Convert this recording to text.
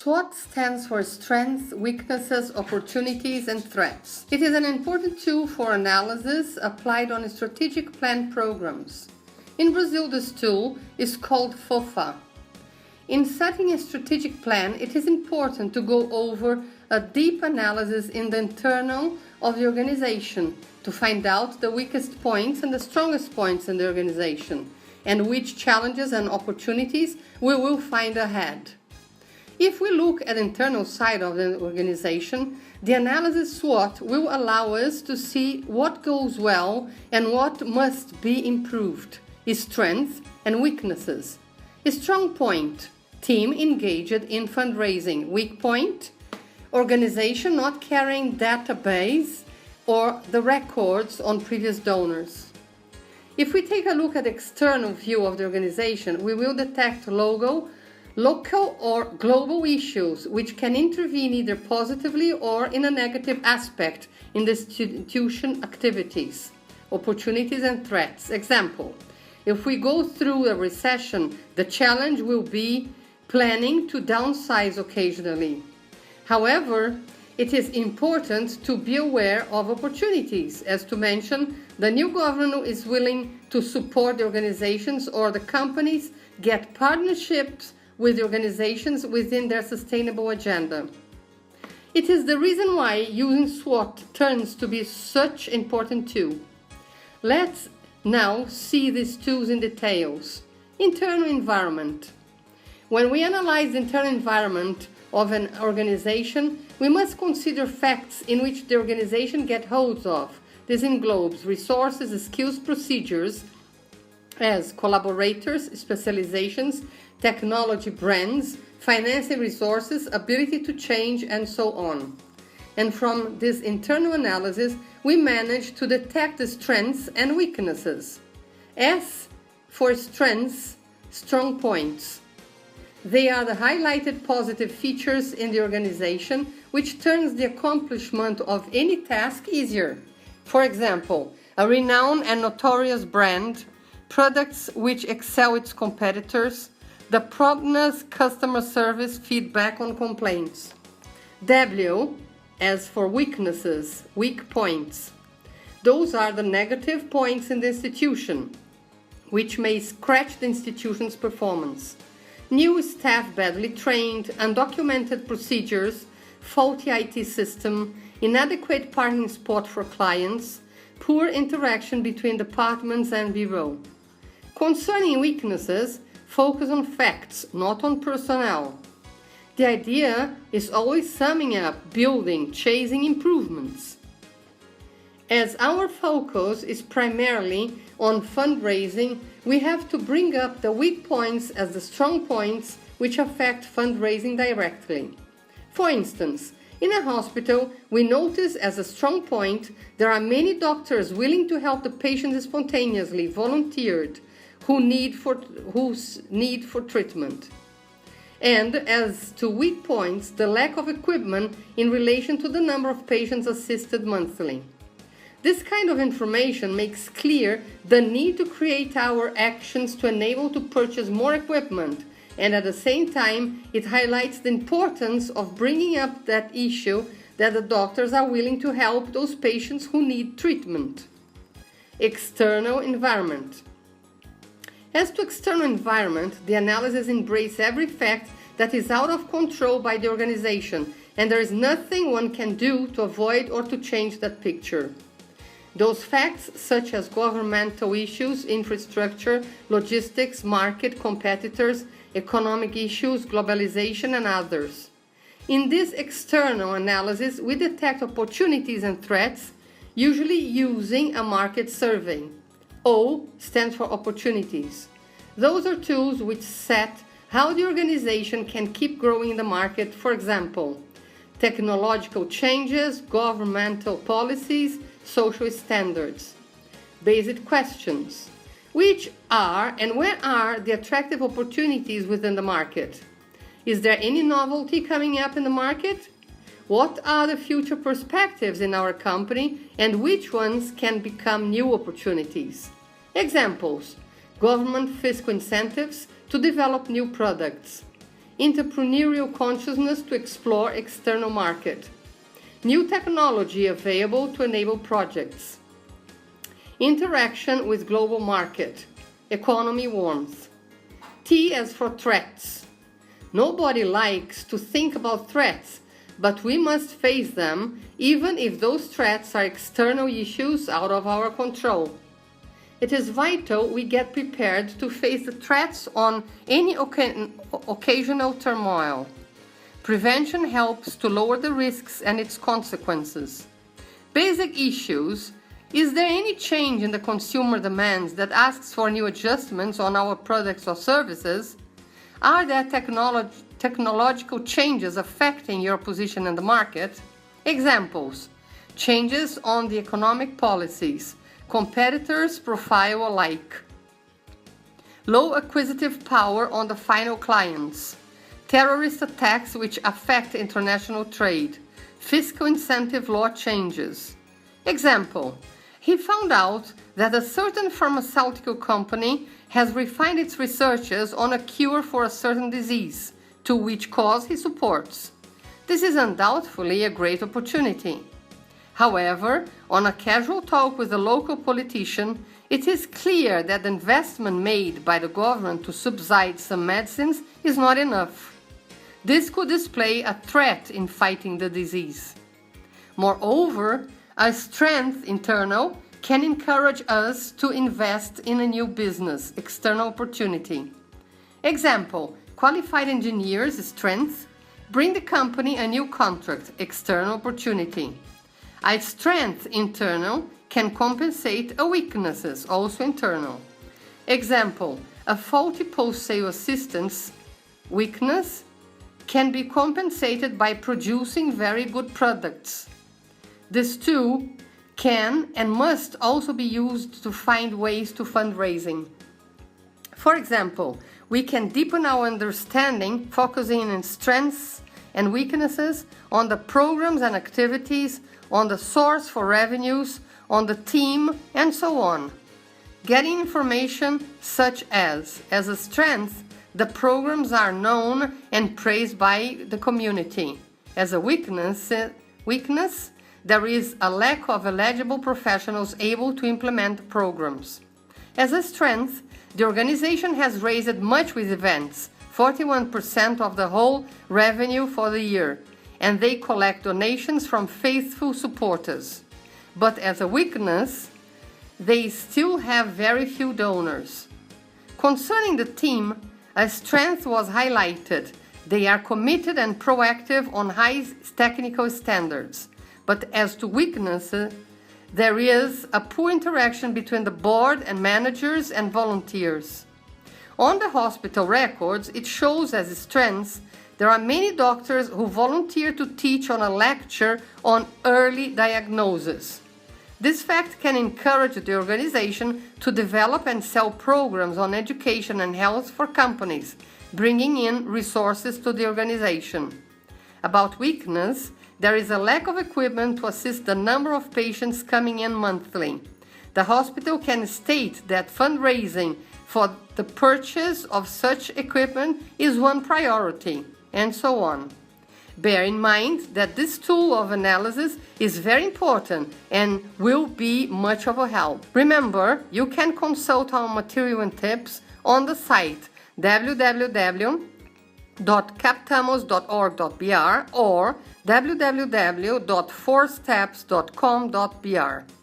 SWOT stands for Strengths, Weaknesses, Opportunities, and Threats. It is an important tool for analysis applied on strategic plan programs. In Brazil, this tool is called FOFA. In setting a strategic plan, it is important to go over a deep analysis in the internal of the organization to find out the weakest points and the strongest points in the organization, and which challenges and opportunities we will find ahead. If we look at the internal side of the organization, the analysis SWOT will allow us to see what goes well and what must be improved, strengths and weaknesses. A strong point, team engaged in fundraising. Weak point, organization not carrying database or the records on previous donors. If we take a look at the external view of the organization, we will detect local or global issues which can intervene either positively or in a negative aspect in the institution activities, opportunities and threats. Example, if we go through a recession, the challenge will be planning to downsize occasionally. However, it is important to be aware of opportunities. As to mention, the new government is willing to support the organizations or the companies get partnerships with the organizations within their sustainable agenda. It is the reason why using SWOT turns to be such an important tool. Let's now see these tools in details. Internal environment. When we analyze the internal environment of an organization, we must consider facts in which the organization gets hold of. This englobes resources, skills, procedures, as collaborators, specializations, technology, brands, financing resources, ability to change, and so on. And from this internal analysis, we manage to detect the strengths and weaknesses. S for strengths, strong points. They are the highlighted positive features in the organization, which turns the accomplishment of any task easier. For example, a renowned and notorious brand, products which excel its competitors, the promptness, customer service, feedback on complaints. W, as for weaknesses, weak points. Those are the negative points in the institution, which may scratch the institution's performance. New staff badly trained, undocumented procedures, faulty IT system, inadequate parking spot for clients, poor interaction between departments and bureau. Concerning weaknesses, focus on facts, not on personnel. The idea is always summing up, building, chasing improvements. As our focus is primarily on fundraising, we have to bring up the weak points as the strong points which affect fundraising directly. For instance, in a hospital, we notice as a strong point there are many doctors willing to help the patients spontaneously, volunteered, whose need for treatment. And as to weak points, the lack of equipment in relation to the number of patients assisted monthly. This kind of information makes clear the need to create our actions to enable to purchase more equipment, and at the same time, it highlights the importance of bringing up that issue that the doctors are willing to help those patients who need treatment. External environment. As to external environment, the analysis embraces every fact that is out of control by the organization, and there is nothing one can do to avoid or to change that picture. Those facts, such as governmental issues, infrastructure, logistics, market, competitors, economic issues, globalization, and others. In this external analysis, we detect opportunities and threats, usually using a market survey. O stands for opportunities. Those are tools which set how the organization can keep growing in the market, for example, technological changes, governmental policies, social standards. Basic questions. Which are and where are the attractive opportunities within the market? Is there any novelty coming up in the market? What are the future perspectives in our company and which ones can become new opportunities? Examples: government fiscal incentives to develop new products, entrepreneurial consciousness to explore external market, new technology available to enable projects, interaction with global market, economy warmth. T as for threats. Nobody likes to think about threats, but we must face them even if those threats are external issues out of our control. It is vital we get prepared to face the threats on any occasional turmoil. Prevention helps to lower the risks and its consequences. Basic issues. Is there any change in the consumer demands that asks for new adjustments on our products or services? Are there technological changes affecting your position in the market? Examples: changes on the economic policies, competitors' profile alike, low acquisitive power on the final clients, terrorist attacks which affect international trade, fiscal incentive law changes. Example: he found out that a certain pharmaceutical company has refined its researches on a cure for a certain disease, to which cause he supports. This is undoubtedly a great opportunity. However, on a casual talk with a local politician, it is clear that the investment made by the government to subsidize some medicines is not enough. This could display a threat in fighting the disease. Moreover, a strength internal can encourage us to invest in a new business, external opportunity. Example: qualified engineers' strength bring the company a new contract, external opportunity. A strength internal can compensate a weaknesses, also internal. Example: a faulty post-sale assistance weakness can be compensated by producing very good products. This too can and must also be used to find ways to fundraising. For example, we can deepen our understanding, focusing on strengths and weaknesses, on the programs and activities, on the source for revenues, on the team, and so on. Getting information such as a strength, the programs are known and praised by the community. As a weakness, there is a lack of eligible professionals able to implement programs. As a strength, the organization has raised much with events, 41% of the whole revenue for the year, and they collect donations from faithful supporters. But as a weakness, they still have very few donors. Concerning the team, a strength was highlighted. They are committed and proactive on high technical standards. But as to weaknesses, there is a poor interaction between the board and managers and volunteers. On the hospital records, it shows as strengths there are many doctors who volunteer to teach on a lecture on early diagnosis. This fact can encourage the organization to develop and sell programs on education and health for companies, bringing in resources to the organization. About weakness, there is a lack of equipment to assist the number of patients coming in monthly. The hospital can state that fundraising for the purchase of such equipment is one priority, and so on. Bear in mind that this tool of analysis is very important and will be much of a help. Remember, you can consult our material and tips on the site www.captamos.org.br or www.4steps.com.br.